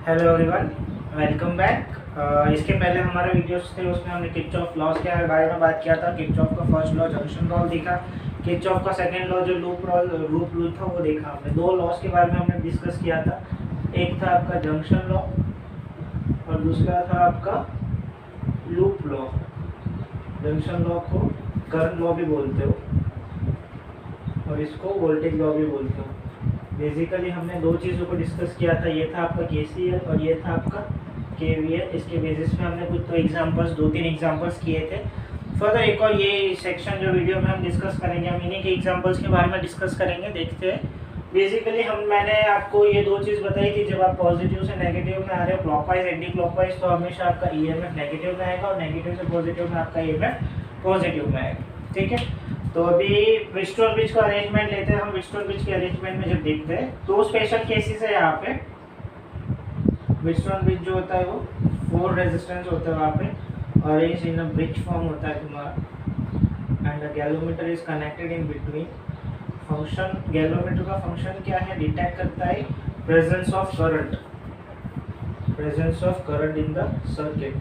Hello everyone, welcome back. इसके पहले हमारे वीडियोस थे, उसमें हमने किरचॉफ लॉज के बारे में बात किया था। किरचॉफ का फर्स्ट लॉ जंक्शन लॉ देखा, किरचॉफ का सेकंड लॉ जो लूप रूल था वो देखा हमने। दो लॉज के बारे में हमने डिस्कस किया था। एक था आपका जंक्शन लॉ और दूसरा था आपका लूप लॉ। जंक्शन लॉ को करंट लॉ भी बोलते हो और इसको वोल्टेज लॉ भी बोलते हो। बेसिकली हमने दो चीज़ों को डिस्कस किया था, ये था आपका केसीएल और ये था आपका केवीएल। इसके बेसिस पे हमने कुछ दो तीन एग्जांपल्स किए थे। फर्दर एक और ये सेक्शन जो वीडियो में हम डिस्कस करेंगे, हम इन्हीं के एग्जांपल्स के बारे में डिस्कस करेंगे। देखते हैं बेसिकली मैंने आपको ये दो चीज़ बताई थी। जब आप पॉजिटिव से नेगेटिव में आ रहे हो, क्लॉकवाइज एंटी क्लॉकवाइज, तो हमेशा आपका ईएमएफ नेगेटिव में आएगा और नेगेटिव से पॉजिटिव में आपका ईएमएफ पॉजिटिव में आएगा। ठीक है, तो अभी व्हिटस्टोन ब्रिज का अरेंजमेंट लेते हैं हम। व्हिटस्टोन ब्रिज के अरेंजमेंट में जब देखते हैं दो स्पेशल केसेस है यहाँ पे। व्हिटस्टोन ब्रिज जो होता है वो 4 रेजिस्टेंस होता है वहाँ पे, arrange in a bridge form होता है तुम्हारा, and the galvanometer is connected in between. Function galvanometer का फंक्शन क्या है? डिटेक्ट करता है presence of current in the circuit.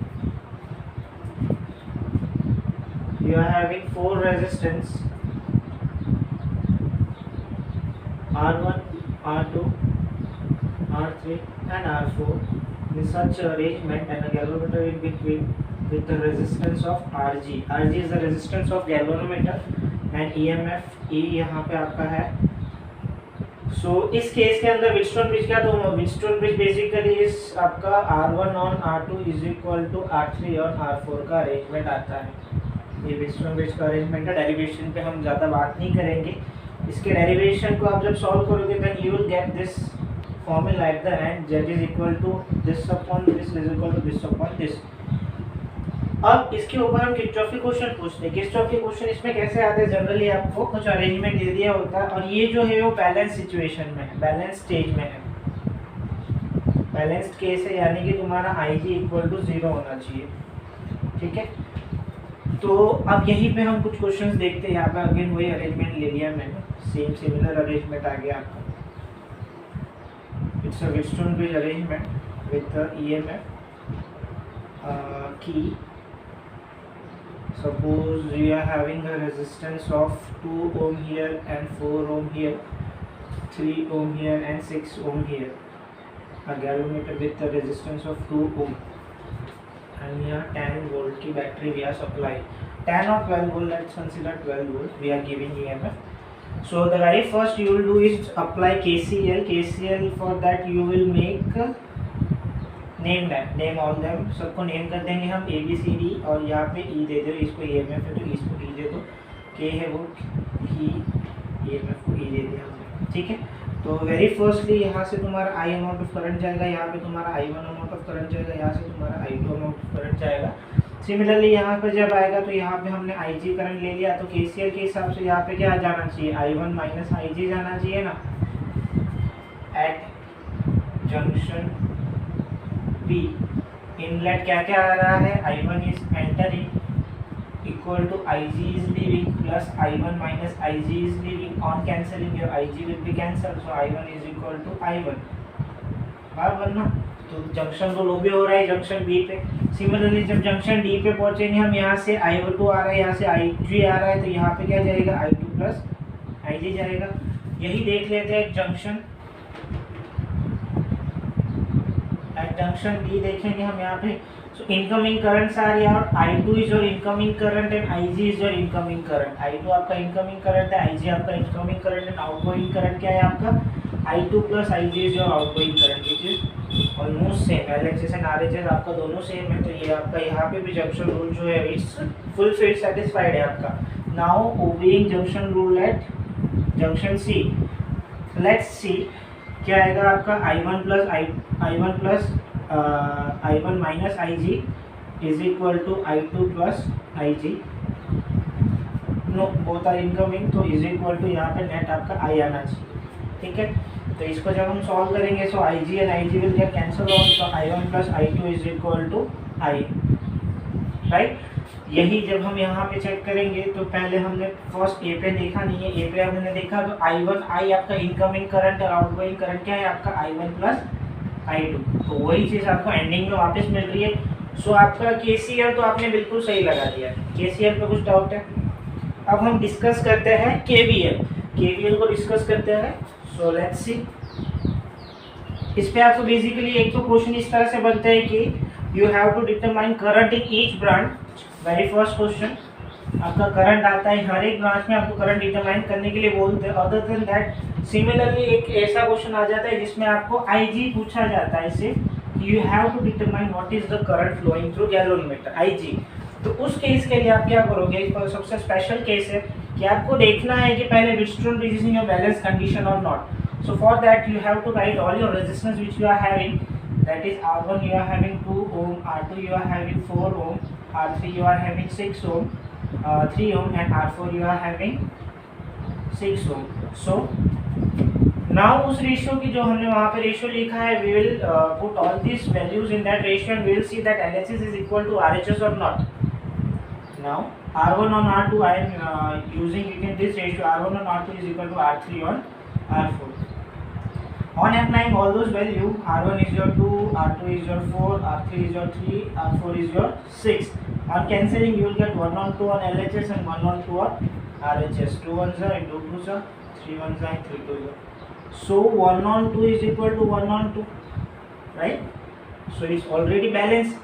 You are having 4 resistance R1, R2, R3 and R4 in such arrangement, and a galvanometer in between with the resistance of Rg. Rg is the resistance of galvanometer and EMF E यहाँ पे आपका है। इस case के अंदर व्हिटस्टोन bridge का, तो व्हिटस्टोन bridge basically इस आपका R1 on R2 is equal to R3 on R4 का अरेंजमेंट आता है। ये व्हिटस्टोन ब्रिज का अरेंजमेंट का डेरिवेशन पे हम ज़्यादा बात नहीं करेंगे। इसके डेरिवेशन को आप जब सॉल्व करोगे then you will get this formula at the end, that is equal to this upon this is equal to this upon this. अब इसके ऊपर हम किरचॉफ के क्वेश्चन पूछते हैं। किरचॉफ के क्वेश्चन इसमें कैसे आते हैं? जनरली आपको कुछ अरेंजमेंट दे दिया होता है और ये जो है वो बैलेंस सिचुएशन में है, बैलेंस स्टेज में है, बैलेंस्ड केस है, यानी कि तुम्हारा IG इक्वल टू 0 होना चाहिए। ठीक है, तो अब यहीं पे हम कुछ क्वेश्चंस देखते हैं। यहाँ पे अगेन वही अरेंजमेंट ले लिया मैंने, सिमिलर अरेंजमेंट आ गया आपका। It's a Wheatstone bridge arrangement with the EMF key. Suppose we are having a resistance of 2 ohm here and 4 ohm here, 3 ohm here and 6 ohm here. A galvanometer with a resistance of 2 ohm. And here 10 volt की battery we are supplying 10 or 12 volt, let's consider 12 volt we are giving EMF. So the very first you will do is apply KCL for that you will make name all them, सबको name कर देंगे हम ABCD और यहाँ पे E दे दो, इसको EMF है तो इसको E दे दो, K है वो E, EMF को E दे दिया हमने। ठीक है, तो वेरी फर्स्टली यहाँ से तुम्हारा I अमाउंट ऑफ करंट जाएगा, यहाँ पे तुम्हारा I1 अमाउंट ऑफ करंट जाएगा, यहाँ से तुम्हारा I2 अमाउंट ऑफ करंट जाएगा। सिमिलरली यहाँ पे जब आएगा तो यहाँ पे हमने IG करंट ले लिया, तो KCL के हिसाब से यहाँ पे क्या जाना चाहिए? I1 माइनस IG जाना चाहिए ना। एट जंक्शन B इनलेट क्या क्या आ रहा है? I1 is entering equal to IG is leaving plus I1 minus IG is leaving. On cancelling your IG will be cancel, so I1 is equal to I1 बराबर ना। तो junction को लो भी हो रहा है जंक्शन B पे। सिमिलरली जब जंक्शन D पे पहुंचेंगे हम, यहाँ से I2 आ रहा है, यहाँ से IG आ रहा है, तो यहाँ पे क्या जाएगा? I2 प्लस IG जाएगा। यही देख लेते हैं जंक्शन जंक्शन B देखेंगे हम यहाँ पे। सो इनकमिंग करंट्स आ रही है और I2 is your incoming current and IG is your incoming current. I2 आपका इनकमिंग करंट है, IG आपका incoming current and outgoing current क्या है आपका? I2 plus IG is your outgoing current, which is almost same. LHS and RHS आपका दोनों same है, तो ये आपका यहाँ पे भी जंक्शन रूल जो है इट्स फुलफिल्ड, सेटिस्फाइड है आपका। Now obeying junction rule at junction C, let's see क्या आएगा आपका? I1 minus IG is equal to I2 plus IG। No, both are incoming, तो इज इक्वल टू यहाँ पे नेट आपका I आना चाहिए। ठीक है, तो इसको जब हम सॉल्व करेंगे so IG and IG will get cancel off, तो I1 plus I2 is equal to I, right. यही जब हम यहाँ पे चेक करेंगे तो पहले हमने फर्स्ट ए पे देखा नहीं है, ए पे हमने देखा तो I1 I आपका इनकमिंग करंट और आउटगोइंग करंट क्या है आपका? I1 प्लस I2, तो वही चीज़ आपको एंडिंग में वापस मिल रही है। सो आपका KCL तो आपने बिल्कुल सही लगा दिया। KCL पे कुछ डाउट है? अब हम डिस्कस करते हैं KVL को डिस्कस करते हैं। सो लेट्स सी, इस पे आपको बेसिकली एक तो क्वेश्चन इस तरह से बनता है कि you have to determine current in each branch. Very first question, आपका करंट आता है हर एक ब्रांच में, आपको करंट डिटरमाइन करने के लिए बोलते हैं। अदर देन दैट सिमिलरली एक ऐसा क्वेश्चन आ जाता है जिसमें आपको IG पूछा जाता है, सिर्फ you have to determine what is the current flowing through galvanometer IG। तो उस केस के लिए आप क्या करोगे, इस सबसे स्पेशल केस है कि आपको देखना है कि पहले Wheatstone bridge is in your balance condition और not. So for that you have to write all your resistance which you are having, that is R1 you are having 2 ohm, R2 you are having 4 ohm, R3 you are having 6 ohm, 3 ohm and R4 you are having 6 ohm. So now उस ratio की जो हमने वहाँ पे ratio लिखा है, we will put all these values in that ratio and we will see that LHS is equal to RHS or not. Now R1 on R2 I am using it in this ratio, R1 on R2 is equal to R3 on R4. On applying all those values, R1 is your 2, R2 is your 4, R3 is your 3, R4 is your 6. On cancelling, you will get 1 on 2 on LHS and 1 on 2 on RHS. 2 ones are, 2 twos are, 3 ones are, 3 twos are. So 1 on 2 is equal to 1 on 2, right? So it's already balanced.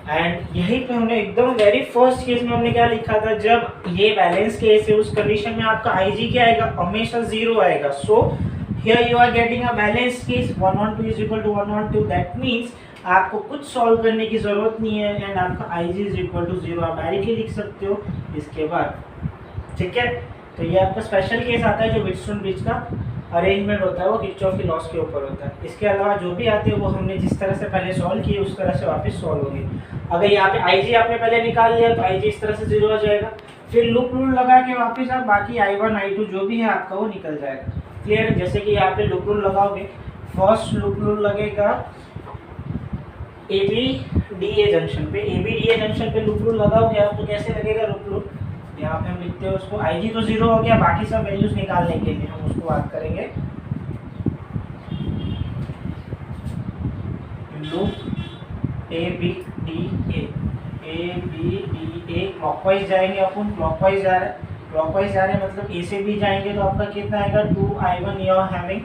And यहीं पे हमने एकदम very first case में हमने क्या लिखा था, जब ये बैलेंस केस है उस कंडीशन में आपका IG क्या आएगा, हमेशा 0 आएगा। So here you are getting a balance case 1 on 2 is equal to 1 on 2, that means आपको कुछ सॉल्व करने की जरूरत नहीं है एंड आपका IG इज इक्वल टू 0 आप डायरेक्टली लिख सकते हो इसके बाद, ठीक है। तो ये आपका स्पेशल केस आता है जो व्हीटस्टोन ब्रिज का अरेंजमेंट होता है वो किरचॉफ की लॉस के ऊपर होता है। इसके अलावा जो भी आते हैं वो हमने जिस तरह से पहले सॉल्व किए उस तरह से वापस सॉल्व होंगे। अगर यहाँ पे IG आपने पहले निकाल लिया तो IG इस तरह से 0 आ जाएगा, फिर लूप रूल लगा के वापस आप बाकी I1 I2 जो भी है आपका वो निकल जाएगा। क्लियर है? जैसे कि यहाँ पे लूप रूल लगाओगे, फर्स्ट लूप रूल लगेगा ABDA जंक्शन पे, ABDA जंक्शन पे लूप रूल लगाओगे आप तो कैसे लगेगा लूप रूल, यहाँ पे हम लिखते हैं उसको, IG तो 0 हो गया, बाकी सब वैल्यूज निकालने के लिए हम उसको बात करेंगे लूप ABDA क्लॉकवाइज जाएंगे अपन, क्लॉकवाइज जा रहे हैं मतलब A से B जाएंगे तो आपका कितना आएगा 2I1 you are having,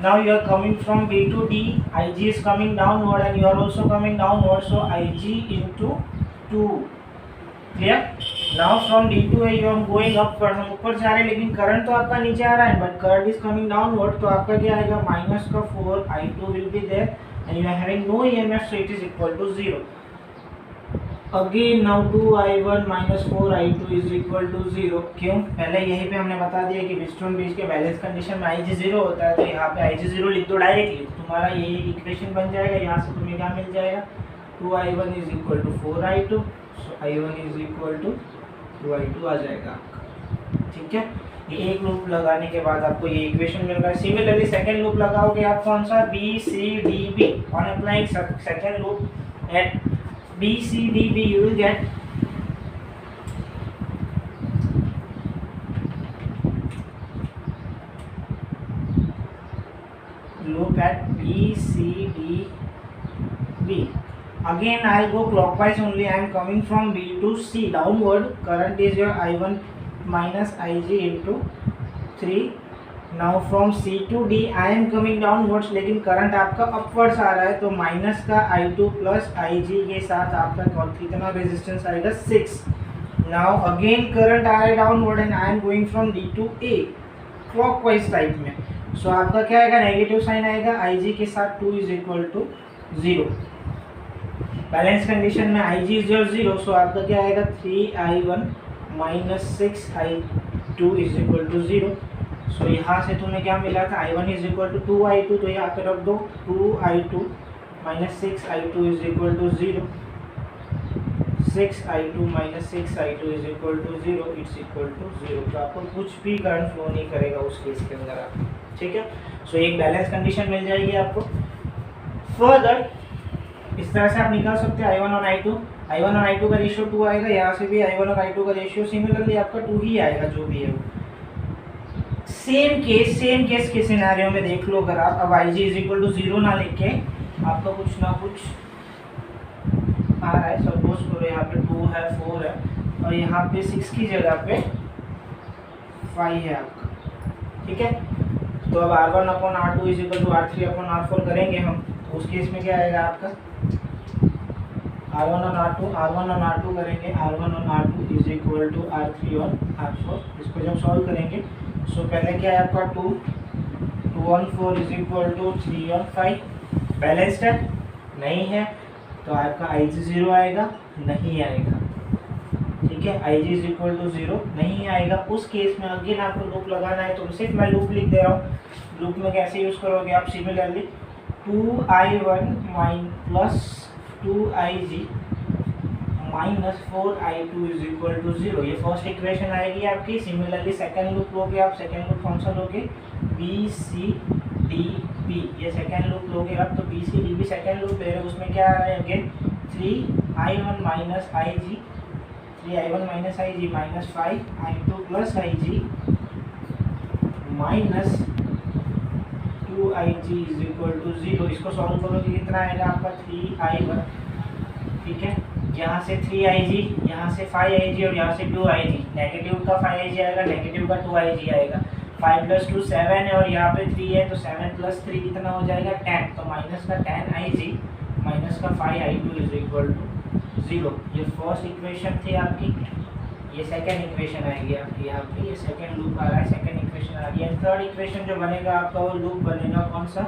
now you are coming from B to D, IG is coming downward and you are also coming downward, so IG into 2, clear? Now from D to A you are going upward, हम ऊपर जा रहे हैं लेकिन current तो आपका नीचे आ रहा है but current is coming downward, तो आपका क्या आएगा माइनस का 4I2 will be there and you are having no EMF, so it is equal to 0. Again now 2I1 minus 4I2 is equal to 0. क्यों? पहले यहीं पे हमने बता दिया कि व्हीटस्टोन ब्रिज के बैलेंस कंडीशन में IG 0 होता है, तो यहाँ पे IG 0 लिख दो डायरेक्टली, तुम्हारा यही इक्वेशन बन जाएगा। यहाँ से तुम्हें क्या मिल जाएगा 2I1 is equal to 4I2, so I1 is equal to 2I2 आ जाएगा, ठीक है। ये एक लूप लगाने के बाद आपको ये इक्वेशन मिल रहा है। सिमिलरली सेकंड लूप लगाओगे आप कौन सा BCDB, on applying second loop at BCDB you will get loop at BCDB. Again I'll go clockwise only, I am coming from B to C downward, current is your I1 minus IG into 3. Now from C to D I am coming downwards, लेकिन current आपका upwards आ रहा है तो minus का I2 plus IG के साथ आपका कितना रेजिस्टेंस आएगा 6. नाउ अगेन करंट आ रहा है downward and I am going from D to A clockwise type में, सो आपका क्या आएगा नेगेटिव साइन आएगा, IG के साथ 2 is equal to 0। Balance condition में IG इज योर 0, सो आपका क्या आएगा 3I1 minus 6I2 is equal to 0। So यहाँ से तुम्हें क्या मिला था I1 is equal to 2I2, तो यहाँ पे रख दो 2I2 minus 6I2 is equal to 0, 6I2 minus 6I2 is equal to 0, it's equal to 0। तो आपको कुछ भी करंट फ्लो नहीं करेगा उस केस के अंदर आप, ठीक है। सो एक बैलेंस कंडीशन मिल जाएगी आपको। फर्दर इस तरह से आप निकाल सकते हैं I1 और I2 का रेशियो 2 आएगा, यहाँ से भी I1 और I2 का रेशियो सिमिलरली आपका 2 ही आएगा जो भी है वो। सेम केस के सिनेरियो में देख लो अगर आप अब IG इज इक्वल टू 0 ना लेके आपका कुछ ना कुछ आ रहा है, सपोज करो यहाँ पे 2 है 4 है और यहाँ पे 6 की जगह पे 5 है आपका, ठीक है। तो अब R1/R2 is equal to R3/R4 करेंगे हम, तो उस केस में क्या आएगा आपका R1/R2 करेंगे, R1/R2 is equal to R3/R4। इसको जब सॉल्व करेंगे सो पहले क्या है आपका 2/4 इज इक्वल टू 3/5। बैलेंस्ड है नहीं है तो आपका IG 0 आएगा, नहीं आएगा, ठीक है। IG इज इक्वल टू 0 नहीं आएगा। उस केस में अगेन आपको लूप लगाना है, तो सिर्फ मैं लूप लिख दे रहा हूँ। लूप में कैसे यूज़ करोगे आप, similarly 2I1 plus 2IG minus 4I2 is equal to 0। ये फर्स्ट इक्वेशन आएगी आपकी। सिमिलरली सेकेंड लूप लोगे आप, सेकेंड लूप कौन सा लोगे, BCDB, ये सेकेंड लूप लोगे आप, तो BCDB सेकेंड लूप ले रहे हो, उसमें क्या आ रहा है again 3I1 minus IG, 3I1 minus IG minus 5I2 plus IG minus 2IG is equal to 0। इसको सॉल्व करोगे कितना आएगा आपका 3I1, ठीक है। यहाँ से 3IG, यहाँ से 5IG और यहाँ से 2IG, नेगेटिव का 5IG आएगा, नेगेटिव का 2IG आएगा। 5 प्लस 2 7 है और यहाँ पे 3 है, तो 7 प्लस 3 कितना हो जाएगा 10, तो माइनस का 10IG माइनस का 5I2 इज इक्वल टू 0। ये फर्स्ट इक्वेशन थी आपकी, ये सेकेंड इक्वेशन आएगी आपकी यहाँ पे, ये सेकेंड लूप आ रहा है, सेकेंड इक्वेशन आ रही है। थर्ड इक्वेशन जो बनेगा आपका वो लूप बनेगा कौन सा,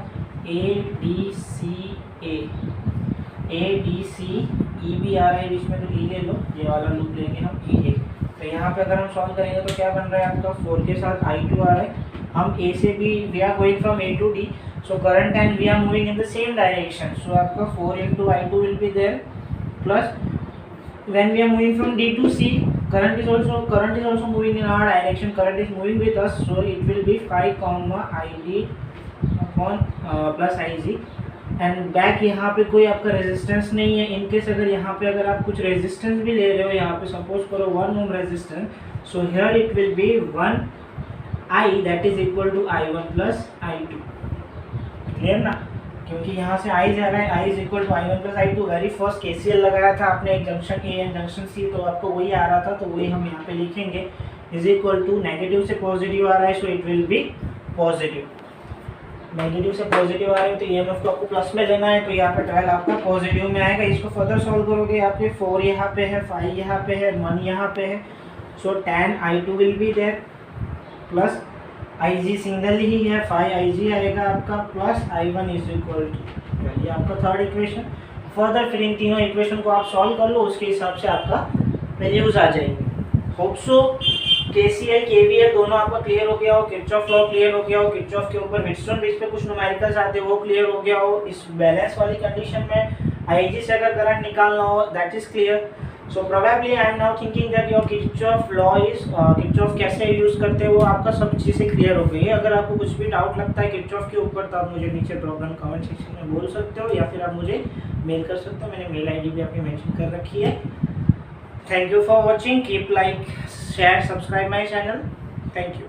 ADCE भी आ रहा है बीच में, तो E ले लो, ये वाला लूप लेंगे हम EA। तो यहाँ पे अगर हम सॉल्व करेंगे तो क्या बन रहा है आपका 4 के साथ I2 आ रहा है। हम A से B, we are going from A to D, so current and we are moving in the same direction, so आपका 4 into I2 will be there, plus when we are moving from D to C, current is also moving in our direction, current is moving with us, so it will be 5 ID upon plus IG, and back यहाँ पे कोई आपका resistance नहीं है। In case अगर यहाँ पे अगर आप कुछ रेजिस्टेंस भी ले रहे हो, यहाँ पे सपोज करो 1 ohm resistance, so here it will be 1I that is equal to I1 plus I2, clear ना, क्योंकि यहाँ से I जा रहा है, I is equal to I1 plus I2। Very first KCL लगाया था आपने एक junction A and junction C, तो आपको वही आ रहा था, तो वही हम यहाँ पे लिखेंगे, इज इक्वल टू नेगेटिव से पॉजिटिव आ रहा है, so it will B positive. Negative से पॉजिटिव आ रहे हो तो EMF को आपको प्लस में लेना है, तो यहाँ पे 12 आपका पॉजिटिव में आएगा। इसको फर्दर सॉल्व करोगे, यहाँ पे 4 यहाँ पे है, 5 यहाँ पे है, 1 यहाँ पे है, so 10 I2 will be there, plus IG single ही है 5IG आएगा आपका, plus I1 is equal to, ये आपका थर्ड इक्वेशन। फर्दर फिर इन तीनों इक्वेशन को आप सॉल्व कर लो, उसके हिसाब से आपका वैल्यूज आ जाएंगे। होप सो KCL KVL दोनों आपका क्लियर हो गया हो, किरचॉफ लॉ क्लियर हो गया हो, किरचॉफ के ऊपर व्हीटस्टोन ब्रिज पे कुछ न्यूमेरिकल्स आते हैं वो क्लियर हो गया हो। इस बैलेंस वाली कंडीशन में IG से अगर करंट निकालना हो that is clear. So probably I am now thinking that your Kirchhoff law is, Kirchhoff कैसे यूज करते हैं वो आपका सब चीज़ें क्लियर हो गई है। अगर आपको कुछ भी डाउट लगता है किरचॉफ के ऊपर तो आप मुझे नीचे ड्रॉप डाउन कमेंट सेक्शन में बोल सकते हो, या फिर आप मुझे मेल कर सकते हो, मैंने मेल ID भी आपकी मेंशन कर रखी है। Thank you for watching. Keep like, share, subscribe my channel. Thank you.